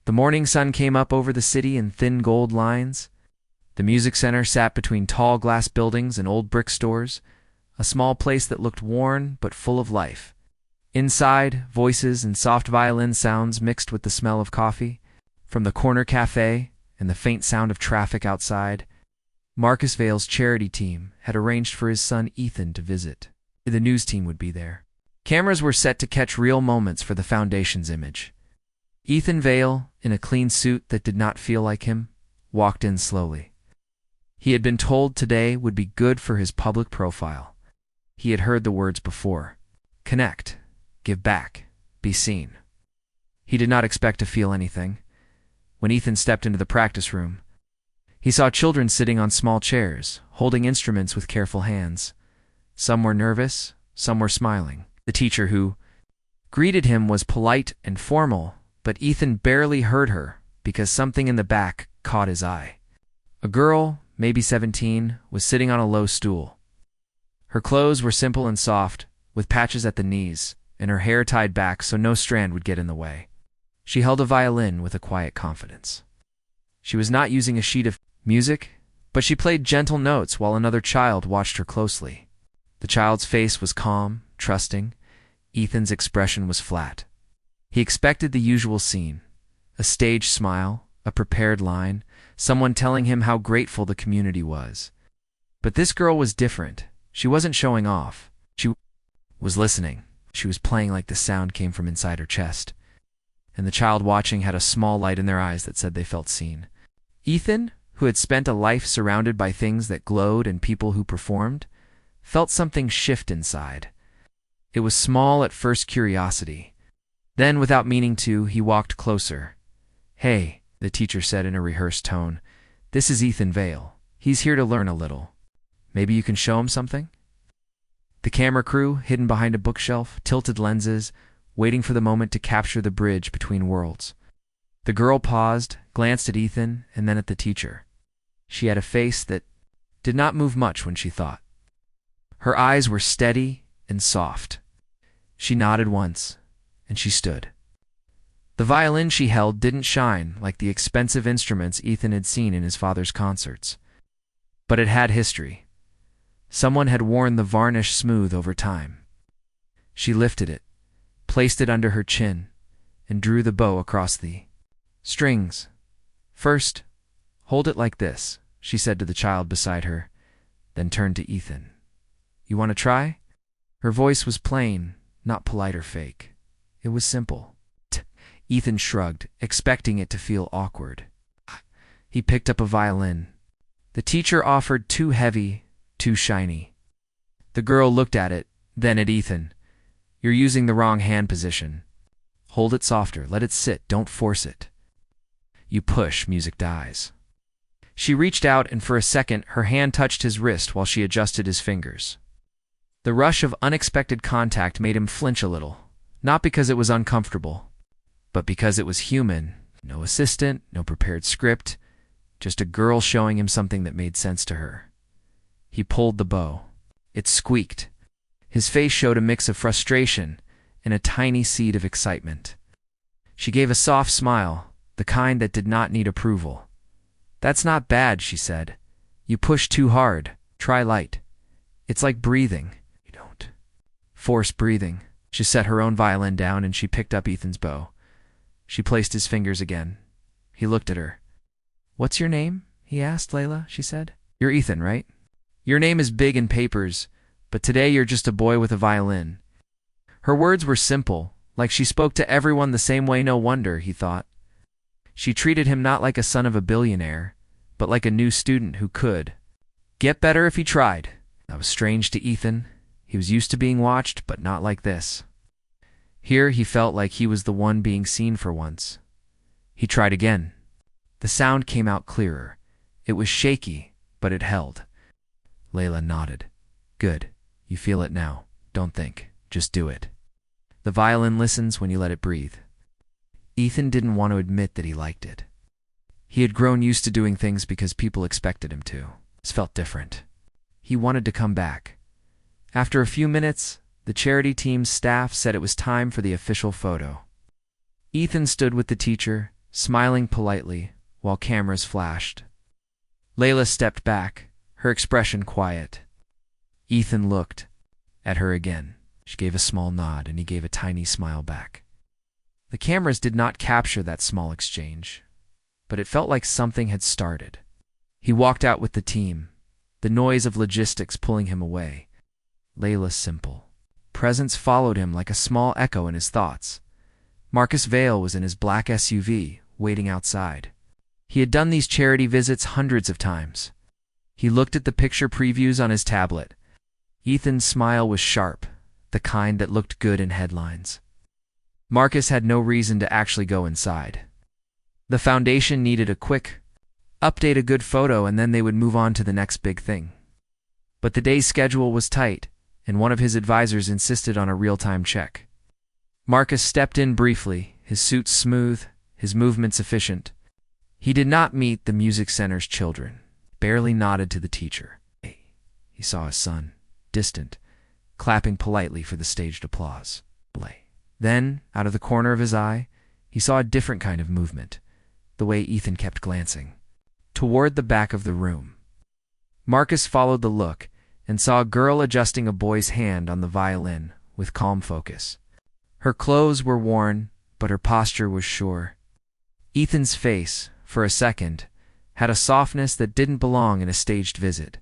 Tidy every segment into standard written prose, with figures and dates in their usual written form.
The morning sun came up over the city in thin gold lines. The music center sat between tall glass buildings and old brick stores, a small place that looked worn but full of life. Inside, voices and soft violin sounds mixed with the smell of coffee from the corner cafe and the faint sound of traffic outside. Marcus Vale's charity team had arranged for his son Ethan to visit. The news team would be there. Cameras were set to catch real moments for the Foundation's image. Ethan Vale, in a clean suit that did not feel like him, walked in slowly. He had been told today would be good for his public profile. He had heard the words before: connect, give back, be seen. He did not expect to feel anything. When Ethan stepped into the practice room, he saw children sitting on small chairs, holding instruments with careful hands. Some were nervous, some were smiling. The teacher who greeted him was polite and formal, but Ethan barely heard her because something in the back caught his eye. A girl, maybe 17, was sitting on a low stool. Her clothes were simple and soft, with patches at the knees, and her hair tied back so no strand would get in the way. She held a violin with a quiet confidence. She was not using a sheet of music, but she played gentle notes while another child watched her closely. The child's face was calm, trusting. Ethan's expression was flat. He expected the usual scene: a stage smile, a prepared line, someone telling him how grateful the community was. But this girl was different. She wasn't showing off. She was listening. She was playing like the sound came from inside her chest. And the child watching had a small light in their eyes that said they felt seen. Ethan, who had spent a life surrounded by things that glowed and people who performed, felt something shift inside. It was small at first curiosity. Then, without meaning to, he walked closer. "Hey," the teacher said in a rehearsed tone, "this is Ethan Vale. He's here to learn a little. Maybe you can show him something?" The camera crew, hidden behind a bookshelf, tilted lenses, waiting for the moment to capture the bridge between worlds. The girl paused, glanced at Ethan, and then at the teacher. She had a face that did not move much when she thought. Her eyes were steady and soft. She nodded once, and she stood. The violin she held didn't shine like the expensive instruments Ethan had seen in his father's concerts. But it had history. Someone had worn the varnish smooth over time. She lifted it, placed it under her chin, and drew the bow across the strings. "First, hold it like this," she said to the child beside her, then turned to Ethan. "You want to try?" Her voice was plain, not polite or fake. It was simple. Ethan shrugged, expecting it to feel awkward. He picked up a violin. The teacher offered too heavy, too shiny. The girl looked at it, then at Ethan. "You're using the wrong hand position. Hold it softer, let it sit, don't force it. You push, music dies." She reached out, and for a second her hand touched his wrist while she adjusted his fingers. The rush of unexpected contact made him flinch a little, not because it was uncomfortable, but because it was human. No assistant, no prepared script, just a girl showing him something that made sense to her. He pulled the bow. It squeaked. His face showed a mix of frustration and a tiny seed of excitement. She gave a soft smile, the kind that did not need approval. "That's not bad," she said. "You push too hard. Try light. It's like breathing. You don't force breathing." She set her own violin down and she picked up Ethan's bow. She placed his fingers again. He looked at her. "What's your name?" he asked. "Layla," she said. "You're Ethan, right? Your name is big in papers, but today you're just a boy with a violin." Her words were simple, like she spoke to everyone the same way. No wonder, he thought. She treated him not like a son of a billionaire, but like a new student who could get better if he tried. That was strange to Ethan. He was used to being watched, but not like this. Here he felt like he was the one being seen for once. He tried again. The sound came out clearer. It was shaky, but it held. Layla nodded. "Good. You feel it now. Don't think. Just do it. The violin listens when you let it breathe." Ethan didn't want to admit that he liked it. He had grown used to doing things because people expected him to. This felt different. He wanted to come back. After a few minutes, the charity team's staff said it was time for the official photo. Ethan stood with the teacher, smiling politely while cameras flashed. Layla stepped back, her expression quiet. Ethan looked at her again. She gave a small nod, and he gave a tiny smile back. The cameras did not capture that small exchange, but it felt like something had started. He walked out with the team, the noise of logistics pulling him away. Layla's simple presence followed him like a small echo in his thoughts. Marcus Vale was in his black SUV, waiting outside. He had done these charity visits hundreds of times. He looked at the picture previews on his tablet. Ethan's smile was sharp, the kind that looked good in headlines. Marcus had no reason to actually go inside. The foundation needed a quick update, a good photo, and then they would move on to the next big thing. But the day's schedule was tight, and one of his advisors insisted on a real-time check. Marcus stepped in briefly, his suit smooth, his movements efficient. He did not meet the music center's children, barely nodded to the teacher. He saw his son, distant, clapping politely for the staged applause. Then, out of the corner of his eye, he saw a different kind of movement, the way Ethan kept glancing toward the back of the room. Marcus followed the look and saw a girl adjusting a boy's hand on the violin with calm focus. Her clothes were worn, but her posture was sure. Ethan's face, for a second, had a softness that didn't belong in a staged visit.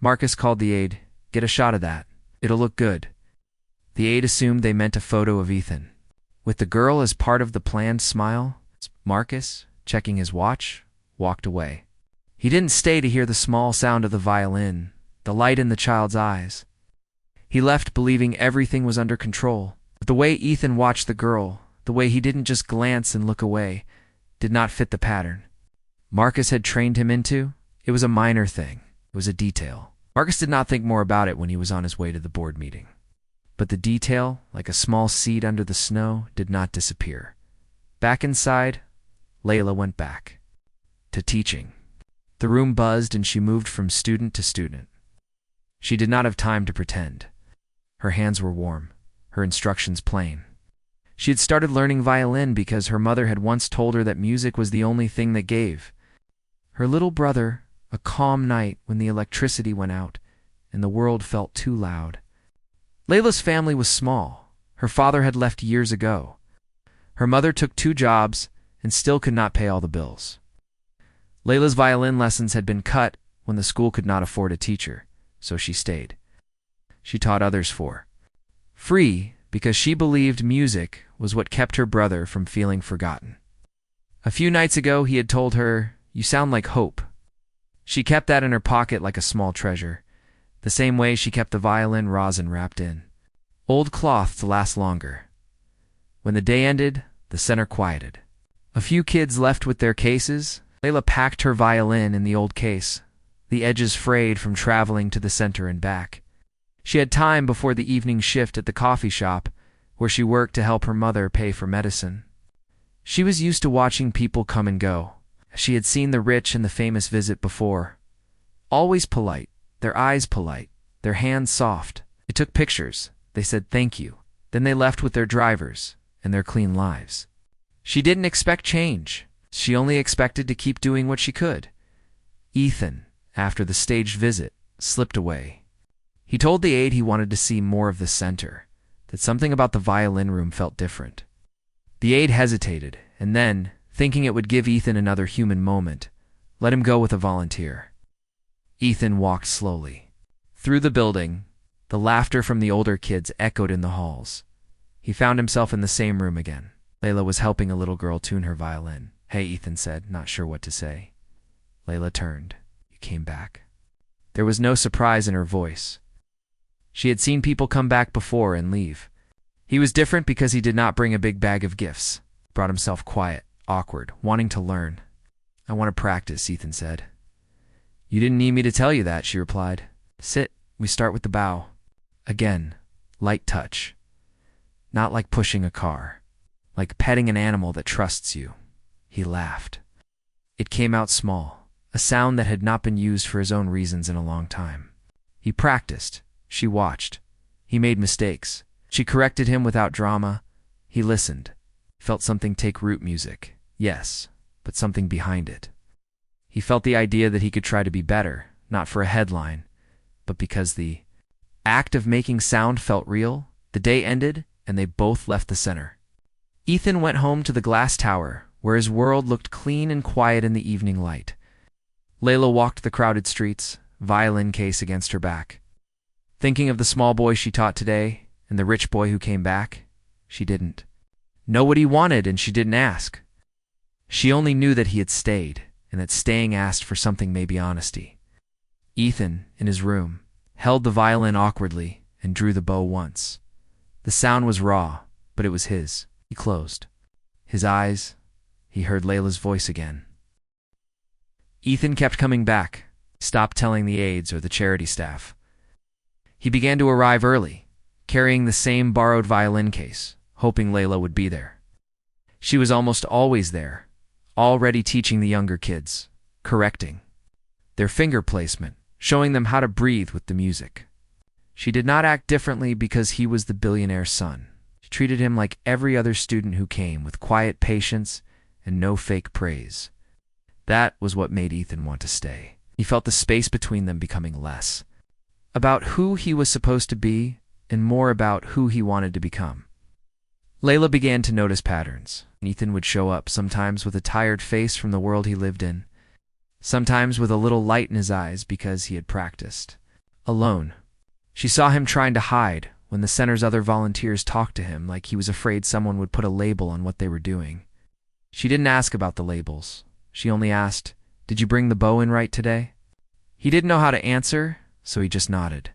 Marcus called the aide. "Get a shot of that. It'll look good." The aide assumed they meant a photo of Ethan. With the girl as part of the planned smile, Marcus, checking his watch, walked away. He didn't stay to hear the small sound of the violin, the light in the child's eyes. He left believing everything was under control. But the way Ethan watched the girl, the way he didn't just glance and look away, did not fit the pattern Marcus had trained him into. It was a minor thing. It was a detail. Marcus did not think more about it when he was on his way to the board meeting. But the detail, like a small seed under the snow, did not disappear. Back inside, Layla went back to teaching. The room buzzed and she moved from student to student. She did not have time to pretend. Her hands were warm, her instructions plain. She had started learning violin because her mother had once told her that music was the only thing that gave. Her little brother, a calm night when the electricity went out and the world felt too loud. Layla's family was small. Her father had left years ago. Her mother took 2 jobs and still could not pay all the bills. Layla's violin lessons had been cut when the school could not afford a teacher, so she stayed. She taught others for free because she believed music was what kept her brother from feeling forgotten. A few nights ago, he had told her, "You sound like hope." She kept that in her pocket like a small treasure, the same way she kept the violin rosin wrapped in old cloth to last longer. When the day ended, the center quieted. A few kids left with their cases. Layla packed her violin in the old case, the edges frayed from traveling to the center and back. She had time before the evening shift at the coffee shop, where she worked to help her mother pay for medicine. She was used to watching people come and go. She had seen the rich and the famous visit before. Always polite, their eyes polite, their hands soft. They took pictures. They said thank you. Then they left with their drivers and their clean lives. She didn't expect change. She only expected to keep doing what she could. Ethan, after the staged visit, slipped away. He told the aide he wanted to see more of the center, that something about the violin room felt different. The aide hesitated, and then, thinking it would give Ethan another human moment, let him go with a volunteer. Ethan walked slowly through the building. The laughter from the older kids echoed in the halls. He found himself in the same room again. Layla was helping a little girl tune her violin. "Hey," Ethan said, not sure what to say. Layla turned. "You came back?" There was no surprise in her voice. She had seen people come back before and leave. He was different because he did not bring a big bag of gifts. Brought himself quiet, awkward, wanting to learn. "I want to practice," Ethan said. "You didn't need me to tell you that," she replied. "Sit. We start with the bow." Again, light touch. Not like pushing a car. Like petting an animal that trusts you. He laughed. It came out small, a sound that had not been used for his own reasons in a long time. He practiced. She watched. He made mistakes. She corrected him without drama. He listened. Felt something take root. Music. Yes, but something behind it. He felt the idea that he could try to be better, not for a headline, but because the act of making sound felt real. The day ended, and they both left the center. Ethan went home to the glass tower, where his world looked clean and quiet in the evening light. Layla walked the crowded streets, violin case against her back. Thinking of the small boy she taught today, and the rich boy who came back, she didn't know what he wanted, and she didn't ask. She only knew that he had stayed, and that staying asked for something, maybe honesty. Ethan, in his room, held the violin awkwardly and drew the bow once. The sound was raw, but it was his. He closed his eyes. He heard Layla's voice again. Ethan kept coming back, stopped telling the aides or the charity staff. He began to arrive early, carrying the same borrowed violin case, hoping Layla would be there. She was almost always there, already teaching the younger kids, correcting their finger placement, showing them how to breathe with the music. She did not act differently because he was the billionaire's son. She treated him like every other student who came, with quiet patience and no fake praise. That was what made Ethan want to stay. He felt the space between them becoming less about who he was supposed to be and more about who he wanted to become. Layla began to notice patterns. Ethan would show up, sometimes with a tired face from the world he lived in, sometimes with a little light in his eyes because he had practiced alone. She saw him trying to hide when the center's other volunteers talked to him, like he was afraid someone would put a label on what they were doing. She didn't ask about the labels. She only asked, "Did you bring the bow in right today?" He didn't know how to answer, so he just nodded.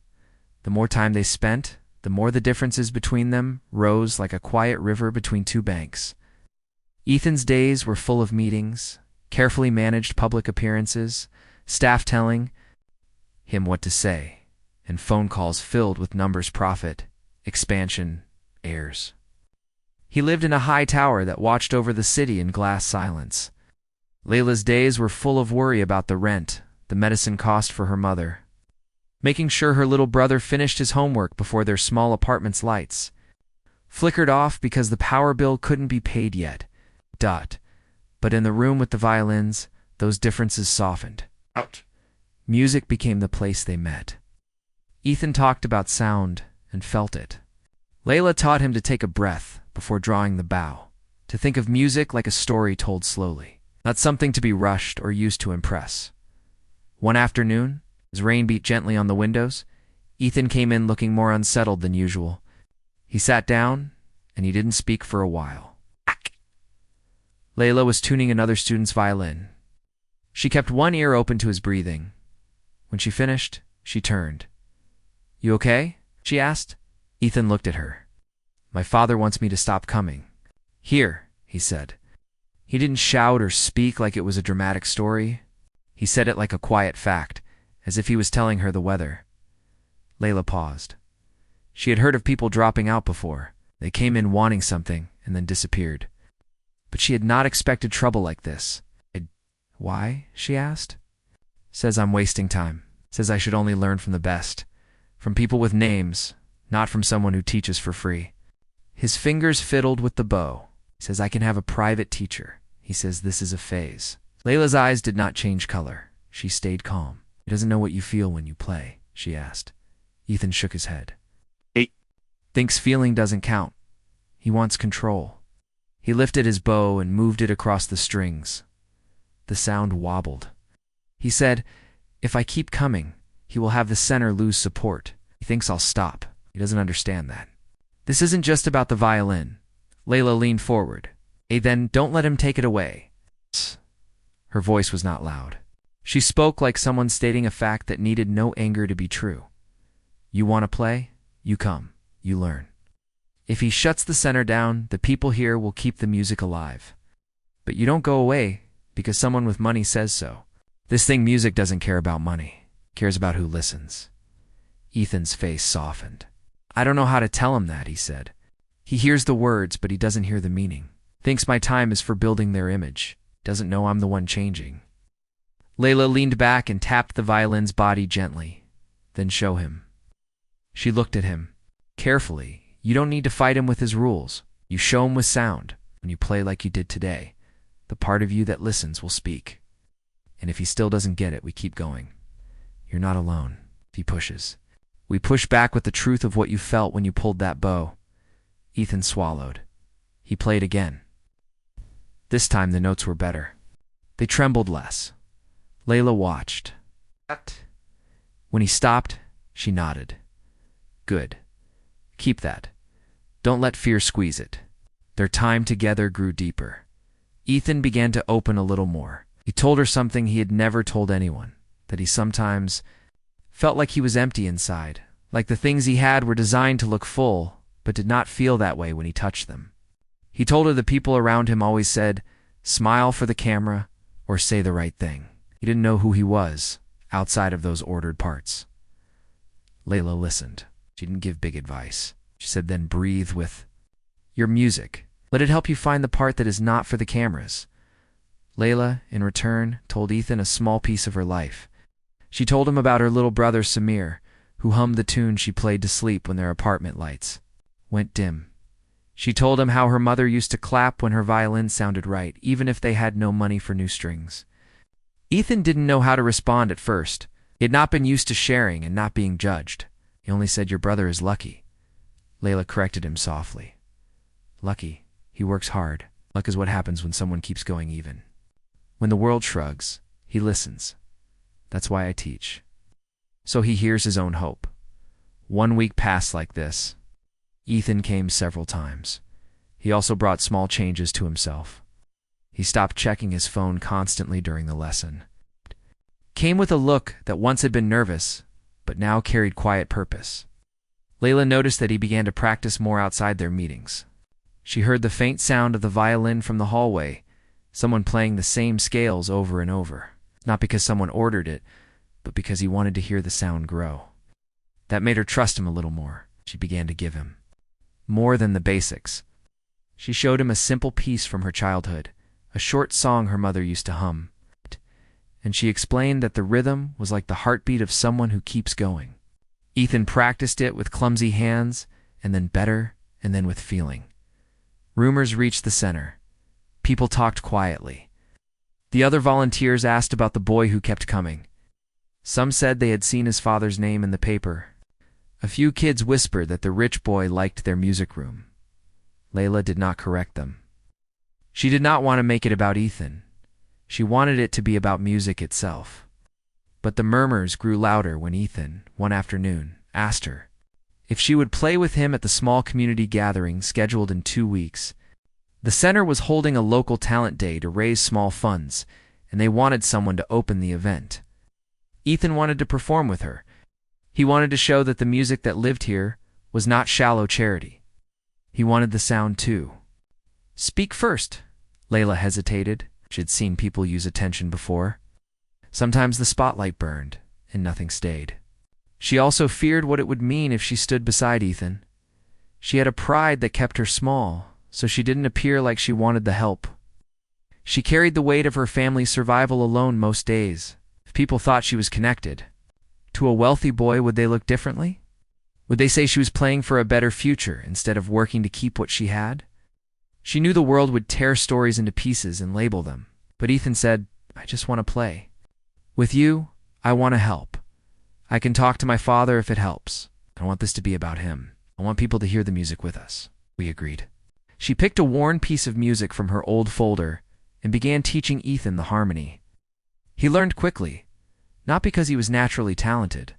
The more time they spent, the more the differences between them rose like a quiet river between two banks. Ethan's days were full of meetings, carefully managed public appearances, staff telling him what to say, and phone calls filled with numbers, profit, expansion, heirs. He lived in a high tower that watched over the city in glass silence. Layla's days were full of worry about the rent, the medicine cost for her mother, making sure her little brother finished his homework before their small apartment's lights flickered off because the power bill couldn't be paid yet. But in the room with the violins, those differences softened. Music became the place they met. Ethan talked about sound and felt it. Layla taught him to take a breath before drawing the bow, to think of music like a story told slowly, not something to be rushed or used to impress. One afternoon, as rain beat gently on the windows, Ethan came in looking more unsettled than usual. He sat down, and he didn't speak for a while. Layla was tuning another student's violin. She kept one ear open to his breathing. When she finished, she turned. "You okay?" she asked. Ethan looked at her. "My father wants me to stop coming." "Here," he said. He didn't shout or speak like it was a dramatic story. He said it like a quiet fact, as if he was telling her the weather. Layla paused. She had heard of people dropping out before. They came in wanting something and then disappeared. But she had not expected trouble like this. "Why?" she asked. "Says I'm wasting time. Says I should only learn from the best. From people with names, not from someone who teaches for free." His fingers fiddled with the bow. Says I can have a private teacher. He says this is a phase. Layla's eyes did not change color. She stayed calm. "He doesn't know what you feel when you play?" she asked. Ethan shook his head. "He thinks feeling doesn't count. He wants control." He lifted his bow and moved it across the strings. The sound wobbled. He said, "If I keep coming, he will have the center lose support. He thinks I'll stop. He doesn't understand that. This isn't just about the violin." Layla leaned forward. "Hey, then don't let him take it away." Her voice was not loud. She spoke like someone stating a fact that needed no anger to be true. "You want to play? You come. You learn. If he shuts the center down, the people here will keep the music alive. But you don't go away because someone with money says so. This thing music doesn't care about money. It cares about who listens." Ethan's face softened. "I don't know how to tell him that," he said. "He hears the words, but he doesn't hear the meaning. Thinks my time is for building their image. Doesn't know I'm the one changing." Layla leaned back and tapped the violin's body gently. "Then show him." She looked at him. "Carefully. You don't need to fight him with his rules. You show him with sound, when you play like you did today. the part of you that listens will speak. And if he still doesn't get it, we keep going. You're not alone. He pushes. We push back with the truth of what you felt when you pulled that bow. Ethan swallowed. He played again. This time the notes were better. They trembled less. Layla watched. When he stopped, she nodded. Good. Keep that. Don't let fear squeeze it. Their time together grew deeper. Ethan began to open a little more. He told her something he had never told anyone, that he sometimes felt like he was empty inside, like the things he had were designed to look full, but did not feel that way when he touched them. He told her the people around him always said, smile for the camera or say the right thing. He didn't know who he was outside of those ordered parts. Layla listened. She didn't give big advice. She said, then breathe with your music. Let it help you find the part that is not for the cameras. Layla, in return, told Ethan a small piece of her life. She told him about her little brother Samir, who hummed the tune she played to sleep when their apartment lights went dim. She told him how her mother used to clap when her violin sounded right, even if they had no money for new strings. Ethan didn't know how to respond at first. He had not been used to sharing and not being judged. He only said, your brother is lucky. Layla corrected him softly. Lucky. He works hard. Luck is what happens when someone keeps going even. When the world shrugs, he listens. That's why I teach. So he hears his own hope. 1 week passed like this. Ethan came several times. He also brought small changes to himself. He stopped checking his phone constantly during the lesson. Came with a look that once had been nervous, but now carried quiet purpose. Layla noticed that he began to practice more outside their meetings. She heard the faint sound of the violin from the hallway, someone playing the same scales over and over. Not because someone ordered it, but because he wanted to hear the sound grow. That made her trust him a little more. She began to give him more than the basics. She showed him a simple piece from her childhood, a short song her mother used to hum. And she explained that the rhythm was like the heartbeat of someone who keeps going. Ethan practiced it with clumsy hands, and then better, and then with feeling. Rumors reached the center. People talked quietly. The other volunteers asked about the boy who kept coming. Some said they had seen his father's name in the paper. A few kids whispered that the rich boy liked their music room. Layla did not correct them. She did not want to make it about Ethan. She wanted it to be about music itself. But the murmurs grew louder when Ethan, one afternoon, asked her if she would play with him at the small community gathering scheduled in 2 weeks. The center was holding a local talent day to raise small funds, and they wanted someone to open the event. Ethan wanted to perform with her. He wanted to show that the music that lived here was not shallow charity. He wanted the sound too. Speak first. Layla hesitated. She had seen people use attention before. Sometimes the spotlight burned, and nothing stayed. She also feared what it would mean if she stood beside Ethan. She had a pride that kept her small, so she didn't appear like she wanted the help. She carried the weight of her family's survival alone most days. If people thought she was connected to a wealthy boy, would they look differently? Would they say she was playing for a better future instead of working to keep what she had? She knew the world would tear stories into pieces and label them. But Ethan said, I just want to play. With you, I want to help. I can talk to my father if it helps. I want this to be about him. I want people to hear the music with us. We agreed. She picked a worn piece of music from her old folder and began teaching Ethan the harmony. He learned quickly, not because he was naturally talented,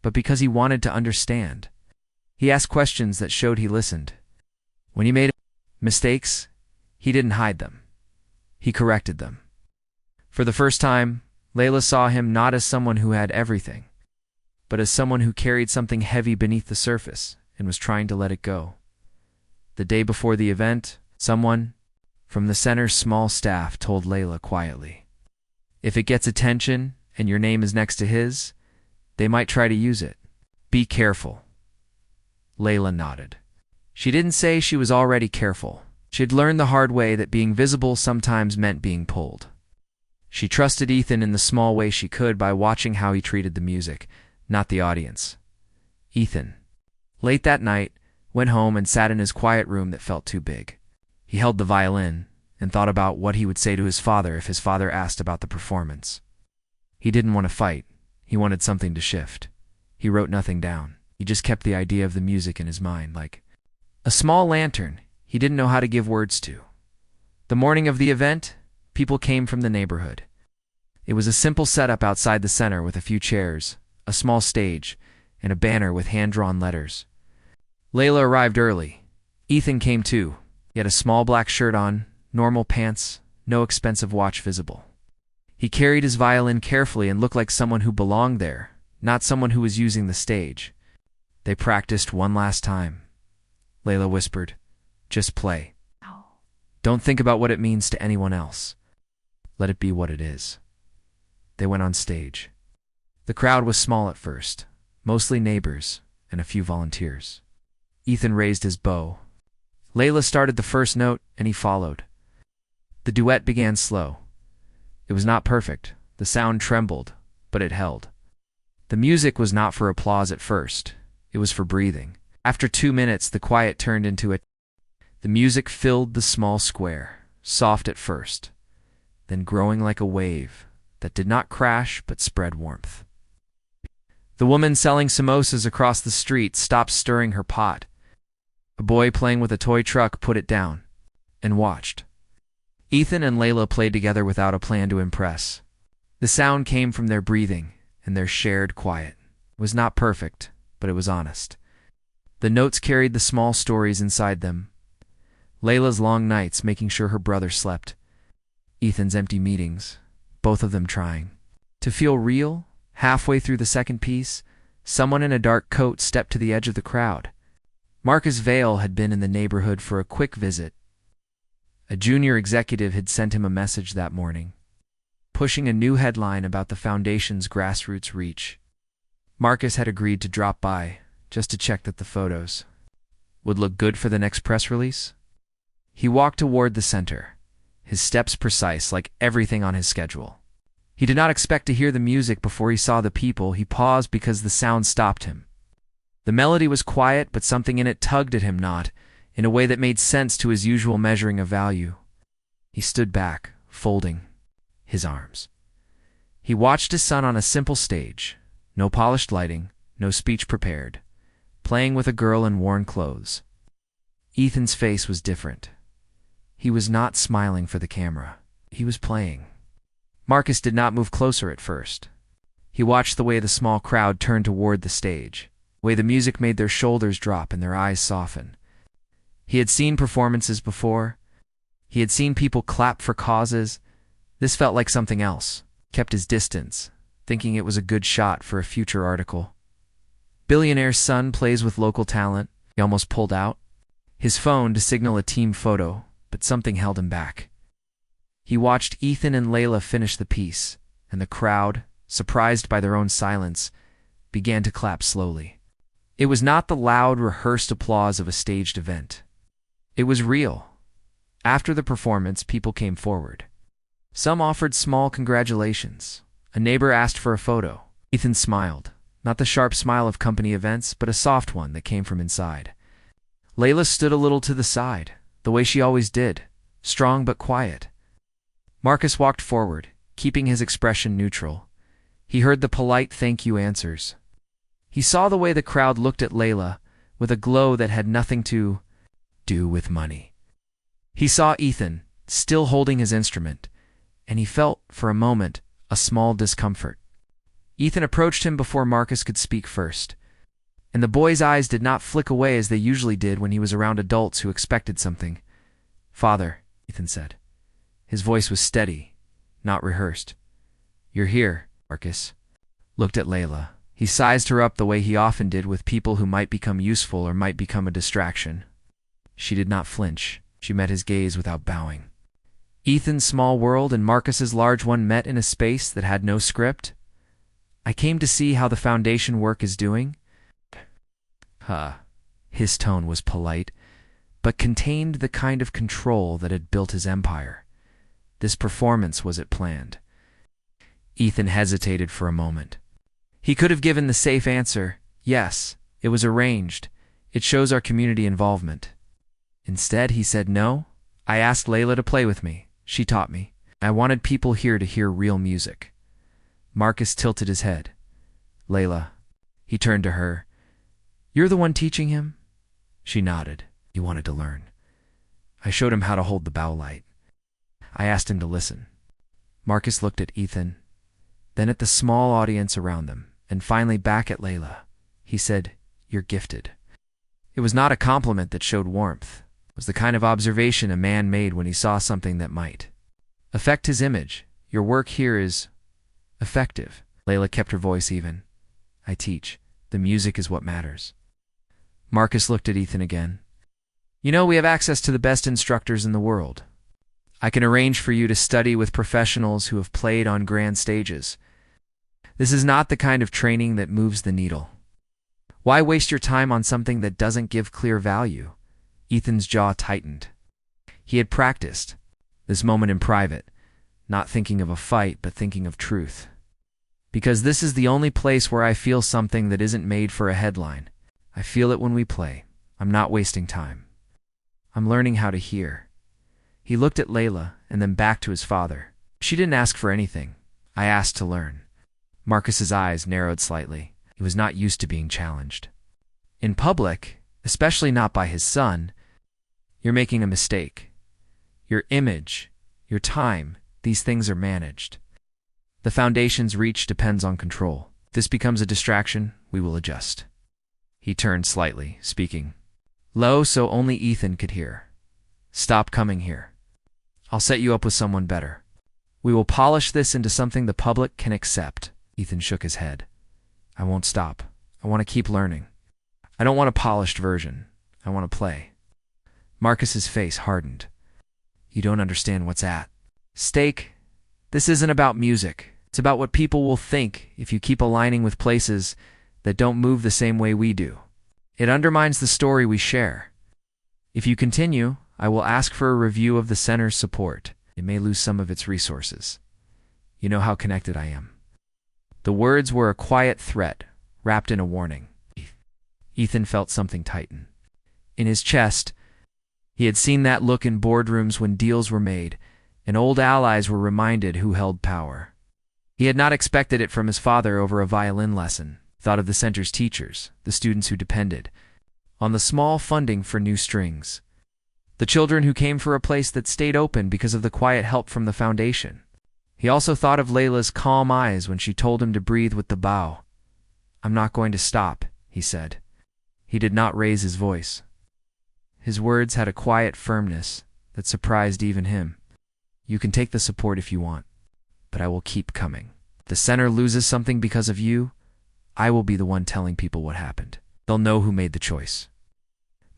but because he wanted to understand. He asked questions that showed he listened. When he made mistakes, he didn't hide them. He corrected them. For the first time, Layla saw him not as someone who had everything, but as someone who carried something heavy beneath the surface and was trying to let it go. The day before the event, someone from the center's small staff told Layla quietly, if it gets attention and your name is next to his, they might try to use it. Be careful. Layla nodded. She didn't say she was already careful. She had learned the hard way that being visible sometimes meant being pulled. She trusted Ethan in the small way she could by watching how he treated the music, not the audience. Ethan, late that night, went home and sat in his quiet room that felt too big. He held the violin and thought about what he would say to his father if his father asked about the performance. He didn't want to fight. He wanted something to shift. He wrote nothing down. He just kept the idea of the music in his mind, like a small lantern he didn't know how to give words to. The morning of the event, people came from the neighborhood. It was a simple setup outside the center with a few chairs, a small stage, and a banner with hand-drawn letters. Layla arrived early. Ethan came too. He had a small black shirt on, normal pants, no expensive watch visible. He carried his violin carefully and looked like someone who belonged there, not someone who was using the stage. They practiced one last time. Layla whispered, "Just play. Don't think about what it means to anyone else. Let it be what it is." They went on stage. The crowd was small at first, mostly neighbors and a few volunteers. Ethan raised his bow. Layla started the first note, and he followed. The duet began slow. It was not perfect. The sound trembled, but it held. The music was not for applause at first. It was for breathing. After 2 minutes, the quiet turned into it. The music filled the small square, soft at first, then growing like a wave that did not crash but spread warmth. The woman selling samosas across the street stopped stirring her pot. A boy playing with a toy truck put it down and watched. Ethan and Layla played together without a plan to impress. The sound came from their breathing and their shared quiet. It was not perfect, but it was honest. The notes carried the small stories inside them. Layla's long nights making sure her brother slept. Ethan's empty meetings, both of them trying to feel real. Halfway through the second piece, someone in a dark coat stepped to the edge of the crowd. Marcus Vale had been in the neighborhood for a quick visit. A junior executive had sent him a message that morning, pushing a new headline about the foundation's grassroots reach. Marcus had agreed to drop by, just to check that the photos would look good for the next press release. He walked toward the center, his steps precise like everything on his schedule. He did not expect to hear the music before he saw the people. He paused because the sound stopped him. The melody was quiet, but something in it tugged at him, not in a way that made sense to his usual measuring of value. He stood back, folding his arms. He watched his son on a simple stage, no polished lighting, no speech prepared, playing with a girl in worn clothes. Ethan's face was different. He was not smiling for the camera. He was playing. Marcus did not move closer at first. He watched the way the small crowd turned toward the stage, the way the music made their shoulders drop and their eyes soften. He had seen performances before. He had seen people clap for causes. This felt like something else. Kept his distance, thinking it was a good shot for a future article. Billionaire's son plays with local talent. He almost pulled out his phone to signal a team photo, but something held him back. He watched Ethan and Layla finish the piece, and the crowd, surprised by their own silence, began to clap slowly. It was not the loud, rehearsed applause of a staged event. It was real. After the performance, people came forward. Some offered small congratulations. A neighbor asked for a photo. Ethan smiled, not the sharp smile of company events, but a soft one that came from inside. Layla stood a little to the side, the way she always did, strong but quiet. Marcus walked forward, keeping his expression neutral. He heard the polite thank you answers. He saw the way the crowd looked at Layla, with a glow that had nothing to do with money. He saw Ethan, still holding his instrument, and he felt, for a moment, a small discomfort. Ethan approached him before Marcus could speak first, and the boy's eyes did not flick away as they usually did when he was around adults who expected something. "Father," Ethan said. His voice was steady, not rehearsed. "You're here," Marcus looked at Layla. He sized her up the way he often did with people who might become useful or might become a distraction. She did not flinch. She met his gaze without bowing. Ethan's small world and Marcus's large one met in a space that had no script. "I came to see how the foundation work is doing." His tone was polite, but contained the kind of control that had built his empire. This performance, was it planned? Ethan hesitated for a moment. He could have given the safe answer, yes, it was arranged. It shows our community involvement. Instead, he said, "No, I asked Layla to play with me. She taught me. I wanted people here to hear real music. Marcus tilted his head. Layla. He turned to her. You're the one teaching him? She nodded. He wanted to learn. I showed him how to hold the bow light. I asked him to listen. Marcus looked at Ethan, then at the small audience around them, and finally back at Layla. He said, You're gifted. It was not a compliment that showed warmth. It was the kind of observation a man made when he saw something that might affect his image. Your work here is effective. Layla kept her voice even. I teach. The music is what matters. Marcus looked at Ethan again. You know, we have access to the best instructors in the world. I can arrange for you to study with professionals who have played on grand stages. This is not the kind of training that moves the needle. Why waste your time on something that doesn't give clear value? Ethan's jaw tightened. He had practiced this moment in private, not thinking of a fight, but thinking of truth. Because this is the only place where I feel something that isn't made for a headline. I feel it when we play. I'm not wasting time. I'm learning how to hear. He looked at Layla and then back to his father. She didn't ask for anything. I asked to learn. Marcus's eyes narrowed slightly. He was not used to being challenged. In public, especially not by his son, you're making a mistake. Your image, your time, these things are managed. The foundation's reach depends on control. If this becomes a distraction, we will adjust. He turned slightly, speaking low so only Ethan could hear. Stop coming here. I'll set you up with someone better. We will polish this into something the public can accept. Ethan shook his head. I won't stop. I want to keep learning. I don't want a polished version. I want to play. Marcus's face hardened. You don't understand what's at stake. This isn't about music. It's about what people will think if you keep aligning with places that don't move the same way we do. It undermines the story we share. If you continue, I will ask for a review of the center's support. It may lose some of its resources. You know how connected I am. The words were a quiet threat, wrapped in a warning. Ethan felt something tighten. In his chest, he had seen that look in boardrooms when deals were made, and old allies were reminded who held power. He had not expected it from his father over a violin lesson. Thought of the center's teachers, the students who depended on the small funding for new strings, the children who came for a place that stayed open because of the quiet help from the foundation. He also thought of Layla's calm eyes when she told him to breathe with the bow. I'm not going to stop, he said. He did not raise his voice. His words had a quiet firmness that surprised even him. You can take the support if you want, but I will keep coming. If the center loses something because of you, I will be the one telling people what happened. They'll know who made the choice.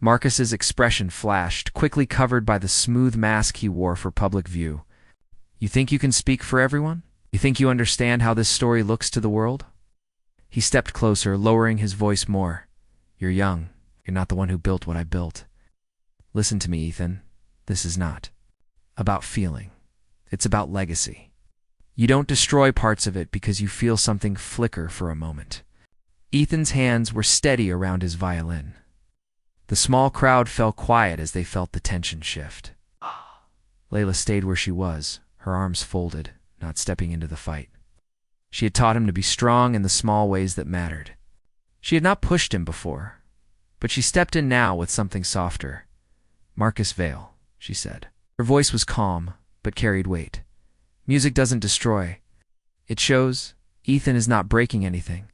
Marcus's expression flashed, quickly covered by the smooth mask he wore for public view. You think you can speak for everyone? You think you understand how this story looks to the world? He stepped closer, lowering his voice more. You're young. You're not the one who built what I built. Listen to me, Ethan. This is not about feeling. It's about legacy. You don't destroy parts of it because you feel something flicker for a moment. Ethan's hands were steady around his violin. The small crowd fell quiet as they felt the tension shift. Layla stayed where she was, her arms folded, not stepping into the fight. She had taught him to be strong in the small ways that mattered. She had not pushed him before, but she stepped in now with something softer. Marcus Vale, she said. Her voice was calm, but carried weight. Music doesn't destroy. It shows. Ethan is not breaking anything.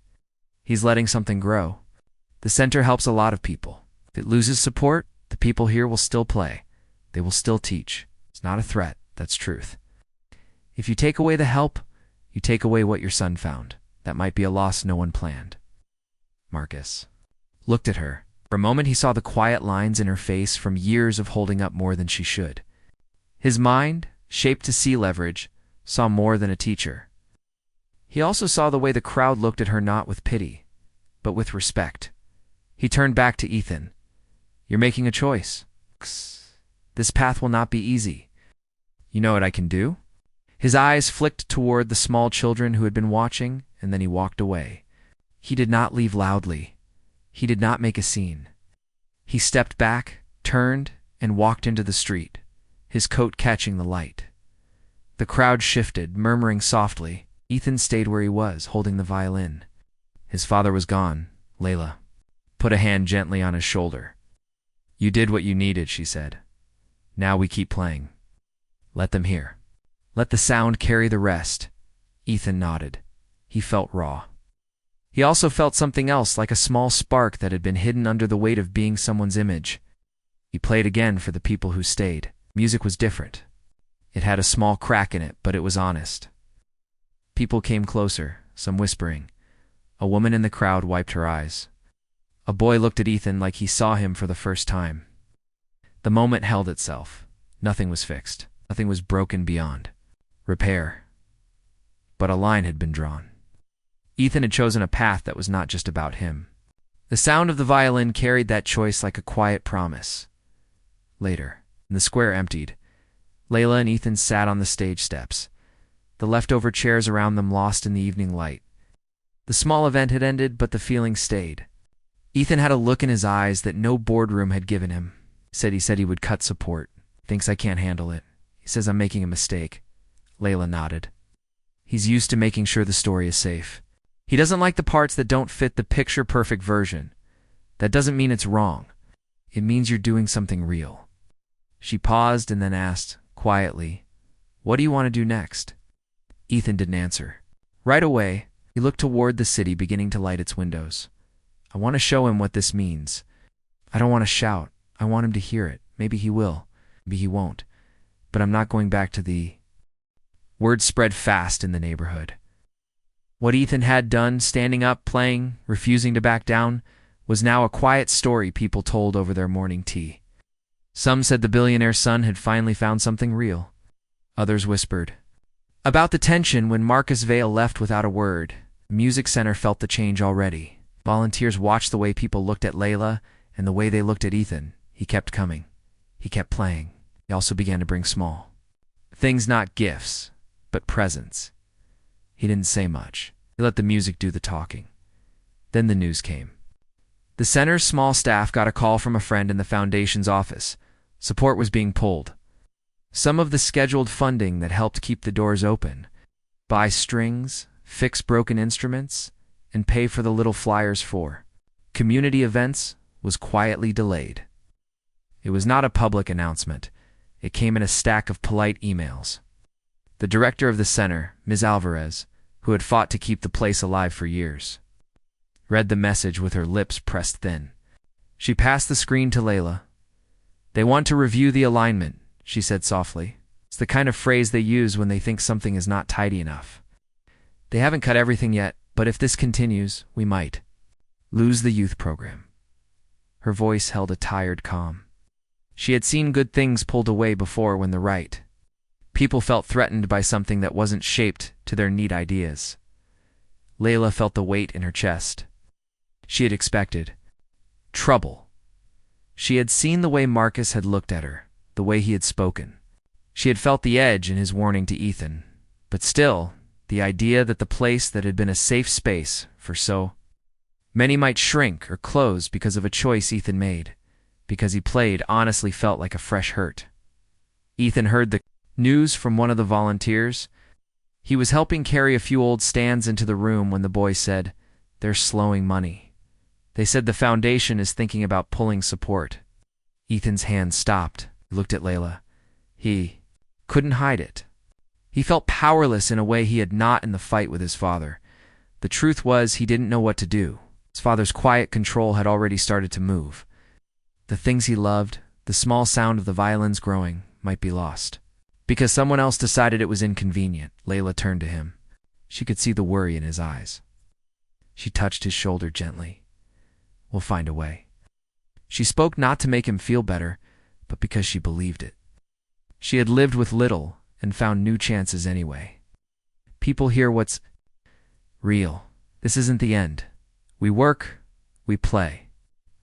He's letting something grow. The center helps a lot of people. If it loses support, the people here will still play. They will still teach. It's not a threat. That's truth. If you take away the help, you take away what your son found. That might be a loss no one planned. Marcus looked at her. For a moment he saw the quiet lines in her face from years of holding up more than she should. His mind, shaped to see leverage, saw more than a teacher. He also saw the way the crowd looked at her, not with pity, but with respect. He turned back to Ethan. You're making a choice. This path will not be easy. You know what I can do? His eyes flicked toward the small children who had been watching, and then he walked away. He did not leave loudly. He did not make a scene. He stepped back, turned, and walked into the street. his coat catching the light. The crowd shifted, murmuring softly. Ethan stayed where he was, holding the violin. His father was gone. Layla put a hand gently on his shoulder. "You did what you needed," she said. "Now we keep playing. Let them hear. Let the sound carry the rest." Ethan nodded. He felt raw. He also felt something else, like a small spark that had been hidden under the weight of being someone's image. He played again for the people who stayed. Music was different. It had a small crack in it, but it was honest. People came closer, some whispering. A woman in the crowd wiped her eyes. A boy looked at Ethan like he saw him for the first time. The moment held itself. Nothing was fixed. Nothing was broken beyond repair. But a line had been drawn. Ethan had chosen a path that was not just about him. The sound of the violin carried that choice like a quiet promise. Later, the square emptied. Layla and Ethan sat on the stage steps, the leftover chairs around them lost in the evening light. The small event had ended, but the feeling stayed. Ethan had a look in his eyes that no boardroom had given him. He said he would cut support. Thinks I can't handle it. He says I'm making a mistake. Layla nodded. He's used to making sure the story is safe. He doesn't like the parts that don't fit the picture-perfect version. That doesn't mean it's wrong. It means you're doing something real. She paused and then asked, quietly, "What do you want to do next?" Ethan didn't answer. Right away, he looked toward the city beginning to light its windows. "I want to show him what this means. I don't want to shout. I want him to hear it. Maybe he will. Maybe he won't. But I'm not going back to the..." Word spread fast in the neighborhood. What Ethan had done, standing up, playing, refusing to back down, was now a quiet story people told over their morning tea. Some said the billionaire's son had finally found something real. Others whispered about the tension when Marcus Vale left without a word. The music center felt the change already. Volunteers watched the way people looked at Layla and the way they looked at Ethan. He kept coming. He kept playing. He also began to bring small things, not gifts, but presents. He didn't say much. He let the music do the talking. Then the news came. The center's small staff got a call from a friend in the foundation's office. Support was being pulled. Some of the scheduled funding that helped keep the doors open, buy strings, fix broken instruments, and pay for the little flyers for community events was quietly delayed. It was not a public announcement. It came in a stack of polite emails. The director of the center, Ms. Alvarez, who had fought to keep the place alive for years, read the message with her lips pressed thin. She passed the screen to Layla. "They want to review the alignment," she said softly. It's the kind of phrase they use when they think something is not tidy enough. "They haven't cut everything yet, but if this continues, we might lose the youth program." Her voice held a tired calm. She had seen good things pulled away before when the right people felt threatened by something that wasn't shaped to their neat ideas. Layla felt the weight in her chest. She had expected trouble. She had seen the way Marcus had looked at her, the way he had spoken. She had felt the edge in his warning to Ethan. But still, the idea that the place that had been a safe space for so many might shrink or close because of a choice Ethan made, because he played, honestly felt like a fresh hurt. Ethan heard the news from one of the volunteers. He was helping carry a few old stands into the room when the boy said, "They're slowing money. They said the foundation is thinking about pulling support." Ethan's hand stopped. He looked at Layla. He couldn't hide it. He felt powerless in a way he had not in the fight with his father. The truth was he didn't know what to do. His father's quiet control had already started to move. The things he loved, the small sound of the violins growing, might be lost. Because someone else decided it was inconvenient. Layla turned to him. She could see the worry in his eyes. She touched his shoulder gently. "We'll find a way." She spoke not to make him feel better, but because she believed it. She had lived with little and found new chances anyway. People hear what's real. This isn't the end. We work, we play.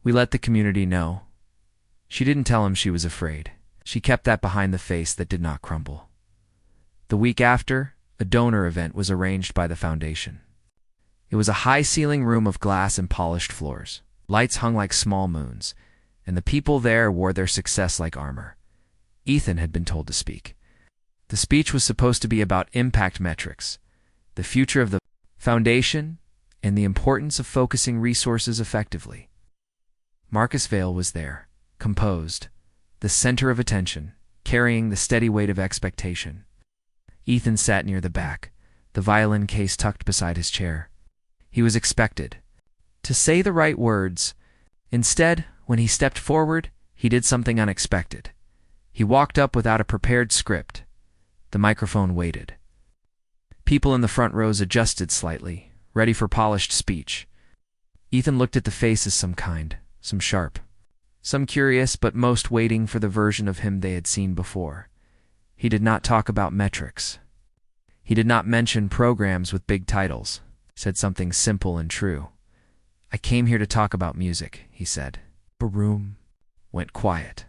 We let the community know. She didn't tell him she was afraid. She kept that behind the face that did not crumble. The week after, a donor event was arranged by the foundation. It was a high-ceiling room of glass and polished floors. Lights hung like small moons, and the people there wore their success like armor. Ethan had been told to speak. The speech was supposed to be about impact metrics, the future of the foundation, and the importance of focusing resources effectively. Marcus Vale was there, composed, the center of attention, carrying the steady weight of expectation. Ethan sat near the back, the violin case tucked beside his chair. He was expected to say the right words. Instead, when he stepped forward, he did something unexpected. He walked up without a prepared script. The microphone waited. People in the front rows adjusted slightly, ready for polished speech. Ethan looked at the faces, some kind, some sharp, some curious, but most waiting for the version of him they had seen before. He did not talk about metrics. He did not mention programs with big titles. Said something simple and true. "I came here to talk about music," he said. The room went quiet.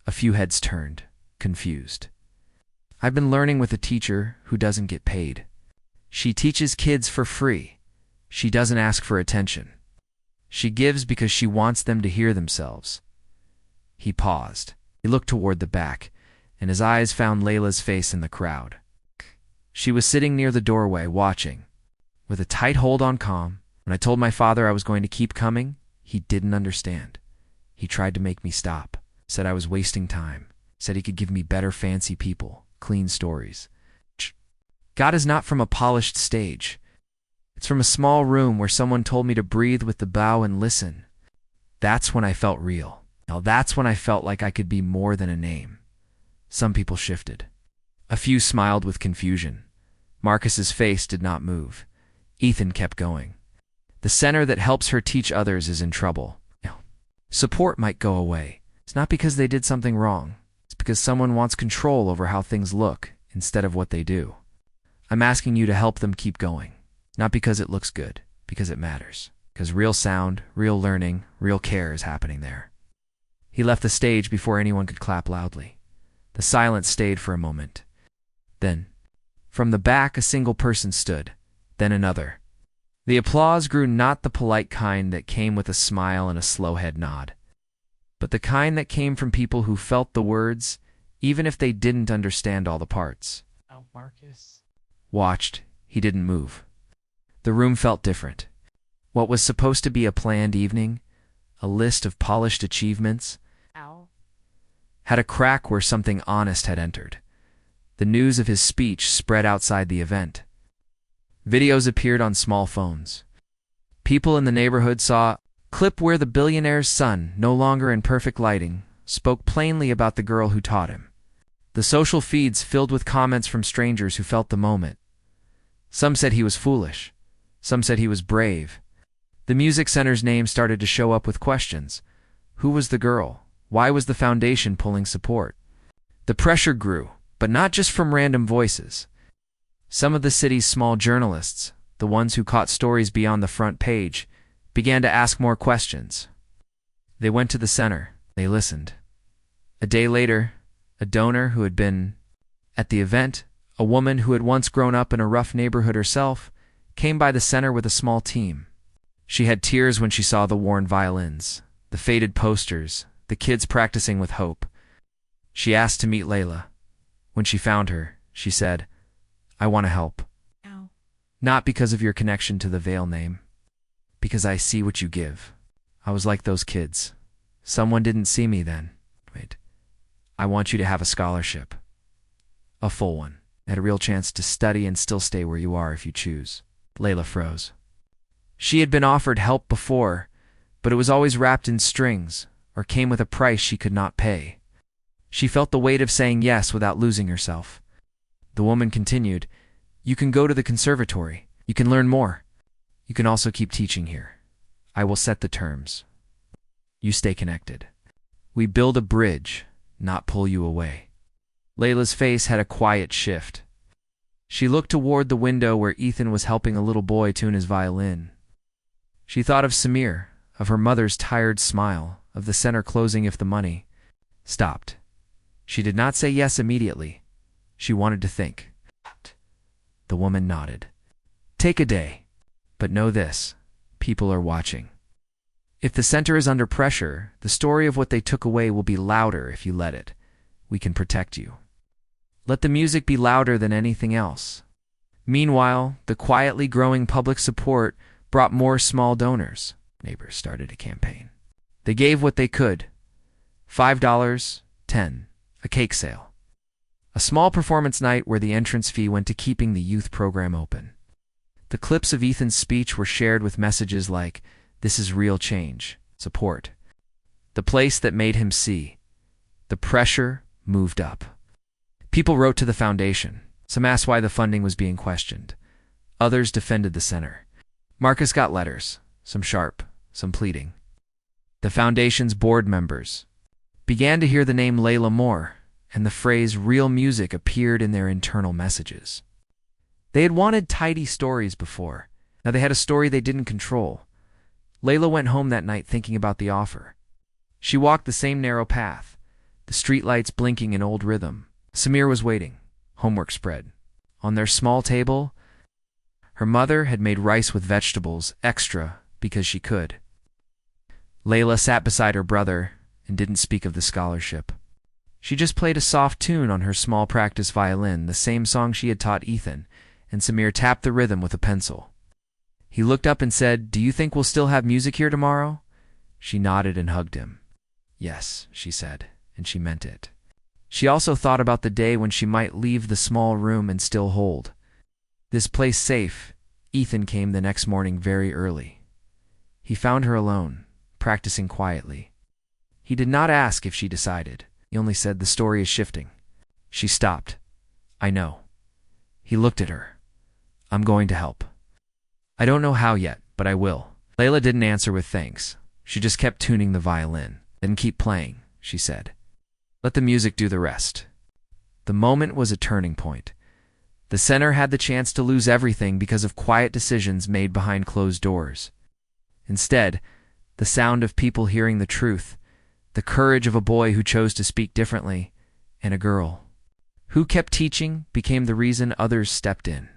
A few heads turned, confused. "I've been learning with a teacher who doesn't get paid. She teaches kids for free. She doesn't ask for attention. She gives because she wants them to hear themselves." He paused. He looked toward the back, and his eyes found Layla's face in the crowd. She was sitting near the doorway, watching, with a tight hold on calm. When I told my father I was going to keep coming, he didn't understand. He tried to make me stop, said I was wasting time, said he could give me better fancy people, clean stories. God is not from a polished stage. It's from a small room where someone told me to breathe with the bow and listen. That's when I felt real. Now that's when I felt like I could be more than a name. Some people shifted. A few smiled with confusion. Marcus's face did not move. Ethan kept going. The center that helps her teach others is in trouble. Support might go away. It's not because they did something wrong. It's because someone wants control over how things look instead of what they do. I'm asking you to help them keep going. Not because it looks good, because it matters. Because real sound, real learning, real care is happening there. He left the stage before anyone could clap loudly. The silence stayed for a moment. Then, from the back, a single person stood, then another. The applause grew, not the polite kind that came with a smile and a slow head nod, but the kind that came from people who felt the words, even if they didn't understand all the parts. Marcus Watched, he didn't move. The room felt different. What was supposed to be a planned evening, a list of polished achievements, had a crack where something honest had entered. The news of his speech spread outside the event. Videos appeared on small phones. People in the neighborhood saw a clip where the billionaire's son, no longer in perfect lighting, spoke plainly about the girl who taught him. The social feeds filled with comments from strangers who felt the moment. Some said he was foolish. Some said he was brave. The music center's name started to show up with questions. Who was the girl? Why was the foundation pulling support? The pressure grew, but not just from random voices. Some of the city's small journalists, the ones who caught stories beyond the front page, began to ask more questions. They went to the center. They listened. A day later, a donor who had been at the event, a woman who had once grown up in a rough neighborhood herself, came by the center with a small team. She had tears when she saw the worn violins, the faded posters, the kids practicing with hope. She asked to meet Layla. When she found her, she said, "I want to help. Not because of your connection to the Vale name, because I see what you give. I was like those kids. Someone didn't see me then. Wait. I want you to have a scholarship. A full one. Had a real chance to study and still stay where you are if you choose." Layla froze. She had been offered help before, but it was always wrapped in strings or came with a price she could not pay. She felt the weight of saying yes without losing herself. The woman continued, "You can go to the conservatory. You can learn more. You can also keep teaching here. I will set the terms. You stay connected. We build a bridge, not pull you away." Layla's face had a quiet shift. She looked toward the window where Ethan was helping a little boy tune his violin. She thought of Samir, of her mother's tired smile, of the center closing if the money stopped. She did not say yes immediately. She wanted to think. The woman nodded. "Take a day. But know this, people are watching. If the center is under pressure, the story of what they took away will be louder if you let it. we can protect you. Let the music be louder than anything else." Meanwhile, the quietly growing public support brought more small donors. Neighbors started a campaign. They gave what they could. $5, $10, a cake sale. A small performance night where the entrance fee went to keeping the youth program open. The clips of Ethan's speech were shared with messages like, "This is real change, support." The place that made him see. The pressure moved up. People wrote to the foundation. Some asked why the funding was being questioned. Others defended the center. Marcus got letters, some sharp, some pleading. The foundation's board members began to hear the name Layla more, and the phrase "real music" appeared in their internal messages. They had wanted tidy stories before. Now they had a story they didn't control. Layla went home that night thinking about the offer. She walked the same narrow path, the streetlights blinking in old rhythm. Samir was waiting, homework spread. On their small table, her mother had made rice with vegetables, extra, because she could. Layla sat beside her brother and didn't speak of the scholarship. She just played a soft tune on her small practice violin, the same song she had taught Ethan, and Samir tapped the rhythm with a pencil. He looked up and said, "Do you think we'll still have music here tomorrow?" She nodded and hugged him. "Yes," she said, and she meant it. She also thought about the day when she might leave the small room and still hold this place safe. Ethan came the next morning very early. He found her alone, practicing quietly. He did not ask if she decided. He only said, "The story is shifting." She stopped. "I know." He looked at her. "I'm going to help. I don't know how yet, but I will." Layla didn't answer with thanks. She just kept tuning the violin. "Then keep playing," she said. "Let the music do the rest." The moment was a turning point. The center had the chance to lose everything because of quiet decisions made behind closed doors. Instead, the sound of people hearing the truth, the courage of a boy who chose to speak differently, and a girl who kept teaching became the reason others stepped in.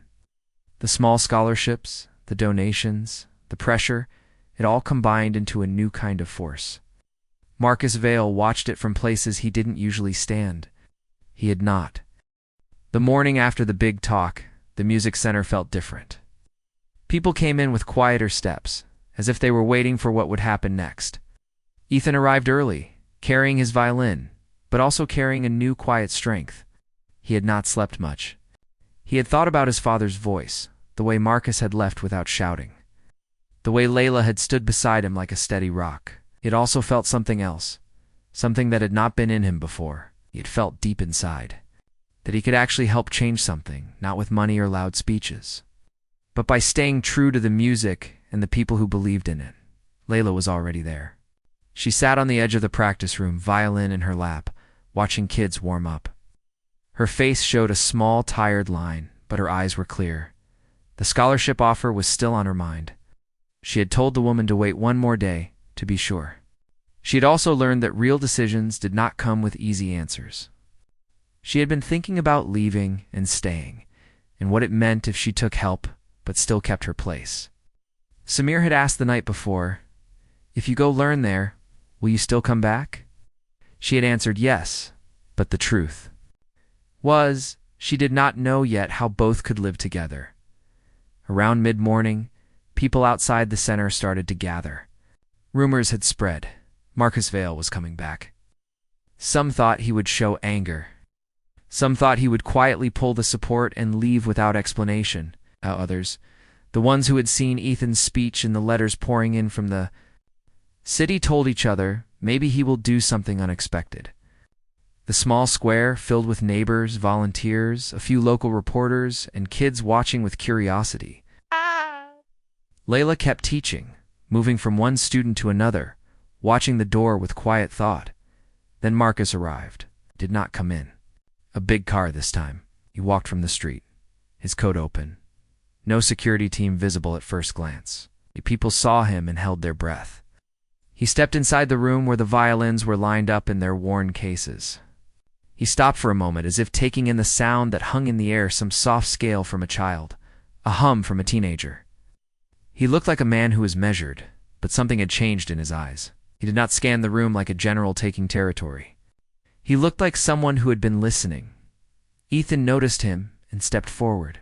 The small scholarships, the donations, the pressure, it all combined into a new kind of force. Marcus Vale watched it from places he didn't usually stand. He had not. The morning after the big talk, the music center felt different. People came in with quieter steps, as if they were waiting for what would happen next. Ethan arrived early, carrying his violin, but also carrying a new quiet strength. He had not slept much. He had thought about his father's voice, the way Marcus had left without shouting, the way Layla had stood beside him like a steady rock. He had also felt something else, something that had not been in him before. He had felt deep inside that he could actually help change something, not with money or loud speeches, but by staying true to the music and the people who believed in it. Layla was already there. She sat on the edge of the practice room, violin in her lap, watching kids warm up. Her face showed a small, tired line, but her eyes were clear. The scholarship offer was still on her mind. She had told the woman to wait one more day, to be sure. She had also learned that real decisions did not come with easy answers. She had been thinking about leaving and staying, and what it meant if she took help but still kept her place. Samir had asked the night before, "If you go learn there, will you still come back?" She had answered yes, but the truth was, she did not know yet how both could live together. Around mid-morning, people outside the center started to gather. Rumors had spread. Marcus Vale was coming back. Some thought he would show anger. Some thought he would quietly pull the support and leave without explanation. Others, the ones who had seen Ethan's speech and the letters pouring in from the city, told each other, maybe he will do something unexpected. The small square, filled with neighbors, volunteers, a few local reporters, and kids watching with curiosity. Layla kept teaching, moving from one student to another, watching the door with quiet thought. Then Marcus arrived, did not come in. A big car this time. He walked from the street, his coat open. No security team visible at first glance. The people saw him and held their breath. He stepped inside the room where the violins were lined up in their worn cases. He stopped for a moment, as if taking in the sound that hung in the air, some soft scale from a child, a hum from a teenager. He looked like a man who was measured, but something had changed in his eyes. He did not scan the room like a general taking territory. He looked like someone who had been listening. Ethan noticed him and stepped forward.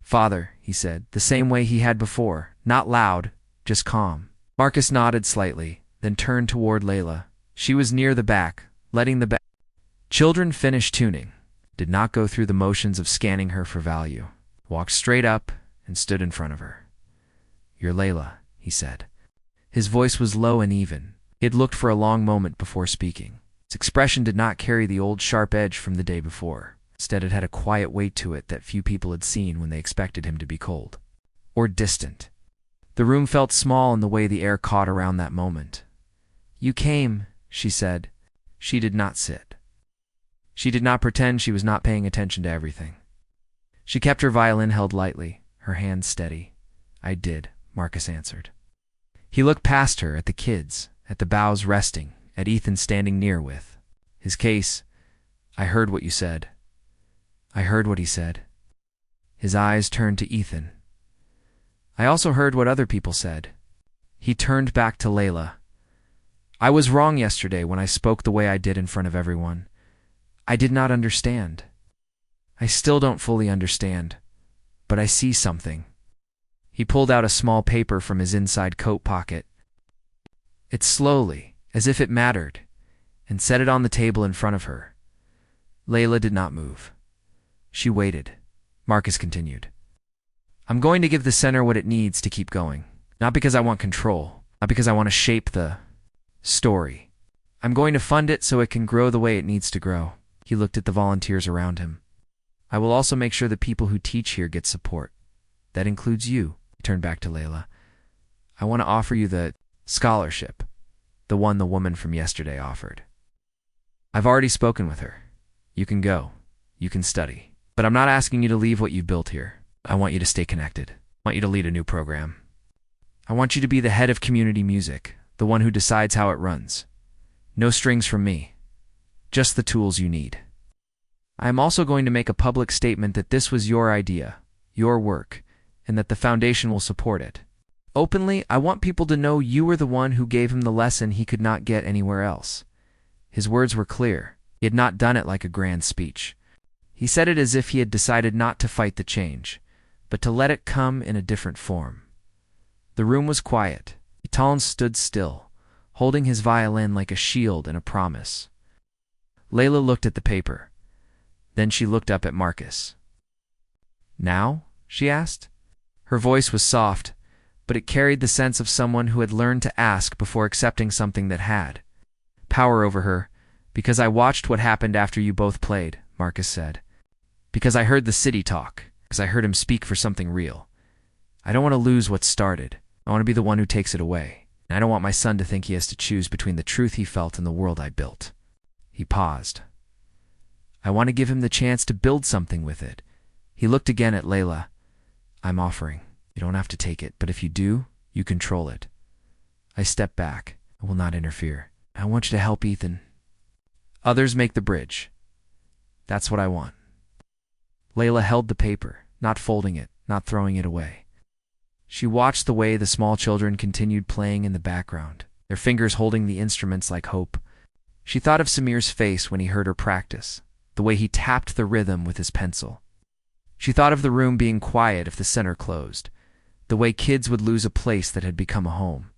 "Father," he said, the same way he had before, not loud, just calm. Marcus nodded slightly, then turned toward Layla. She was near the back, letting the children finish tuning, did not go through the motions of scanning her for value, walked straight up and stood in front of her. "You're Layla," he said. His voice was low and even. He had looked for a long moment before speaking. His expression did not carry the old sharp edge from the day before. Instead, it had a quiet weight to it that few people had seen when they expected him to be cold or distant. The room felt small in the way the air caught around that moment. "You came," she said. She did not sit. She did not pretend she was not paying attention to everything. She kept her violin held lightly, her hands steady. "I did," Marcus answered. He looked past her, at the kids, at the boughs resting, at Ethan standing near with his case. "I heard what you said." "I heard what he said." His eyes turned to Ethan. "I also heard what other people said." He turned back to Layla. "I was wrong yesterday when I spoke the way I did in front of everyone. I did not understand. I still don't fully understand, but I see something." He pulled out a small paper from his inside coat pocket. It slowly, as if it mattered, and set it on the table in front of her. Layla did not move. She waited. Marcus continued. "I'm going to give the center what it needs to keep going. Not because I want control, not because I want to shape the story. I'm going to fund it so it can grow the way it needs to grow." He looked at the volunteers around him. "I will also make sure the people who teach here get support. That includes you." He turned back to Layla. "I want to offer you the scholarship, the one the woman from yesterday offered. I've already spoken with her. You can go. You can study. But I'm not asking you to leave what you've built here. I want you to stay connected. I want you to lead a new program. I want you to be the head of community music, the one who decides how it runs. No strings from me. Just the tools you need. I am also going to make a public statement that this was your idea, your work, and that the foundation will support it. Openly, I want people to know you were the one who gave him the lesson he could not get anywhere else." His words were clear. He had not done it like a grand speech. He said it as if he had decided not to fight the change, but to let it come in a different form. The room was quiet. Ethan stood still, holding his violin like a shield and a promise. Layla looked at the paper. Then she looked up at Marcus. "Now?" she asked. Her voice was soft, but it carried the sense of someone who had learned to ask before accepting something that had power over her. "Because I watched what happened after you both played," Marcus said. "Because I heard the city talk. Because I heard him speak for something real. I don't want to lose what's started. I want to be the one who takes it away. And I don't want my son to think he has to choose between the truth he felt and the world I built." He paused. "I want to give him the chance to build something with it." He looked again at Layla. "I'm offering. You don't have to take it, but if you do, you control it. I step back. I will not interfere. I want you to help Ethan. Others make the bridge. That's what I want." Layla held the paper, not folding it, not throwing it away. She watched the way the small children continued playing in the background, their fingers holding the instruments like hope. She thought of Samir's face when he heard her practice, the way he tapped the rhythm with his pencil. She thought of the room being quiet if the center closed, the way kids would lose a place that had become a home.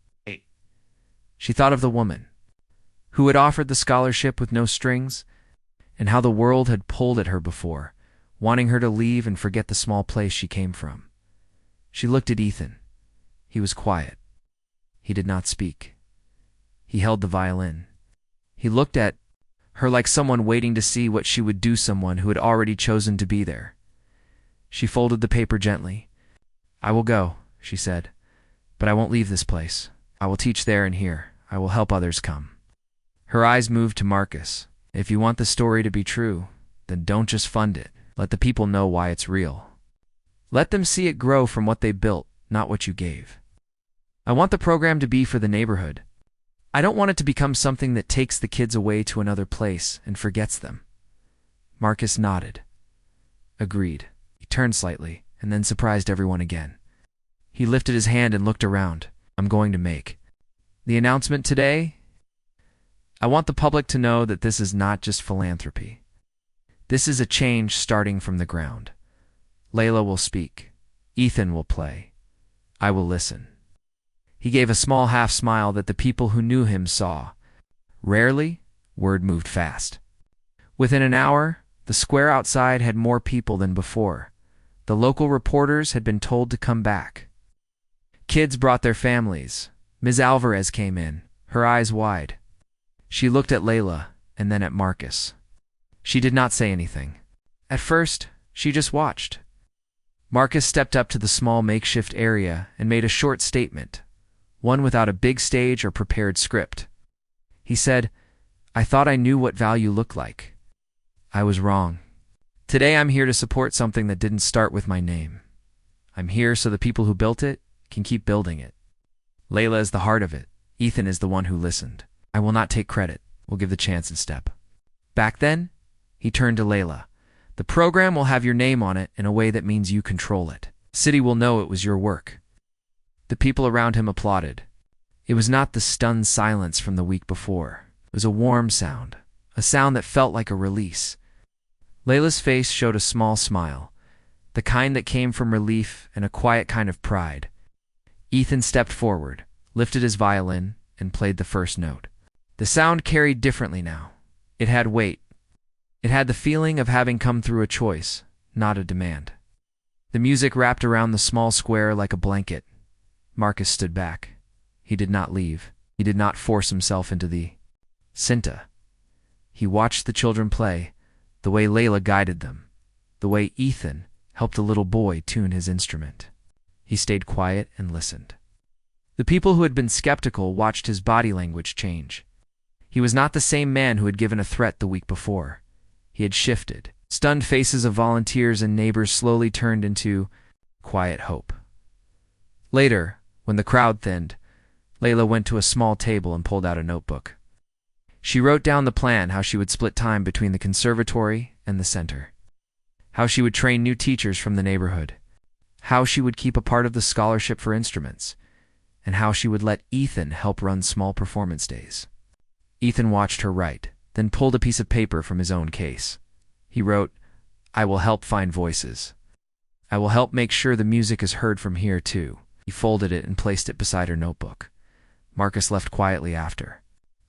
She thought of the woman who had offered the scholarship with no strings, and how the world had pulled at her before, wanting her to leave and forget the small place she came from. She looked at Ethan. He was quiet. He did not speak. He held the violin. He looked at her like someone waiting to see what she would do, someone who had already chosen to be there. She folded the paper gently. "I will go," she said, "but I won't leave this place. I will teach there and here. I will help others come." Her eyes moved to Marcus. "If you want the story to be true, then don't just fund it. Let the people know why it's real. Let them see it grow from what they built, not what you gave. I want the program to be for the neighborhood. I don't want it to become something that takes the kids away to another place and forgets them." Marcus nodded. Agreed. He turned slightly, and then surprised everyone again. He lifted his hand and looked around. "I'm going to make the announcement today. I want the public to know that this is not just philanthropy. This is a change starting from the ground. Layla will speak. Ethan will play. I will listen." He gave a small half-smile that the people who knew him saw. Rarely, word moved fast. Within an hour, the square outside had more people than before. The local reporters had been told to come back. Kids brought their families. Ms. Alvarez came in, her eyes wide. She looked at Layla and then at Marcus. She did not say anything. At first, she just watched. Marcus stepped up to the small makeshift area and made a short statement, one without a big stage or prepared script. He said, "I thought I knew what value looked like. I was wrong. Today I'm here to support something that didn't start with my name. I'm here so the people who built it can keep building it. Layla is the heart of it. Ethan is the one who listened. I will not take credit. We'll give the chance instead." Back then, he turned to Layla. "The program will have your name on it in a way that means you control it. The city will know it was your work." The people around him applauded. It was not the stunned silence from the week before. It was a warm sound, a sound that felt like a release. Layla's face showed a small smile, the kind that came from relief and a quiet kind of pride. Ethan stepped forward, lifted his violin, and played the first note. The sound carried differently now. It had weight. It had the feeling of having come through a choice, not a demand. The music wrapped around the small square like a blanket. Marcus stood back. He did not leave. He did not force himself into the Cinta. He watched the children play, the way Layla guided them, the way Ethan helped a little boy tune his instrument. He stayed quiet and listened. The people who had been skeptical watched his body language change. He was not the same man who had given a threat the week before. He had shifted. Stunned faces of volunteers and neighbors slowly turned into quiet hope. Later, when the crowd thinned, Layla went to a small table and pulled out a notebook. She wrote down the plan how she would split time between the conservatory and the center, how she would train new teachers from the neighborhood, how she would keep a part of the scholarship for instruments, and how she would let Ethan help run small performance days. Ethan watched her write, then pulled a piece of paper from his own case. He wrote, "I will help find voices. I will help make sure the music is heard from here too." He folded it and placed it beside her notebook. Marcus left quietly after.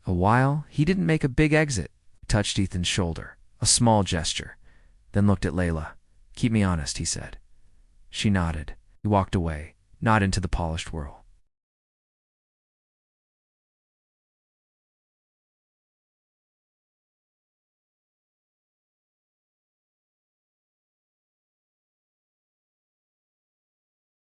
A while, he didn't make a big exit. He touched Ethan's shoulder, a small gesture, then looked at Layla. "Keep me honest," he said. She nodded. He walked away, not into the polished world.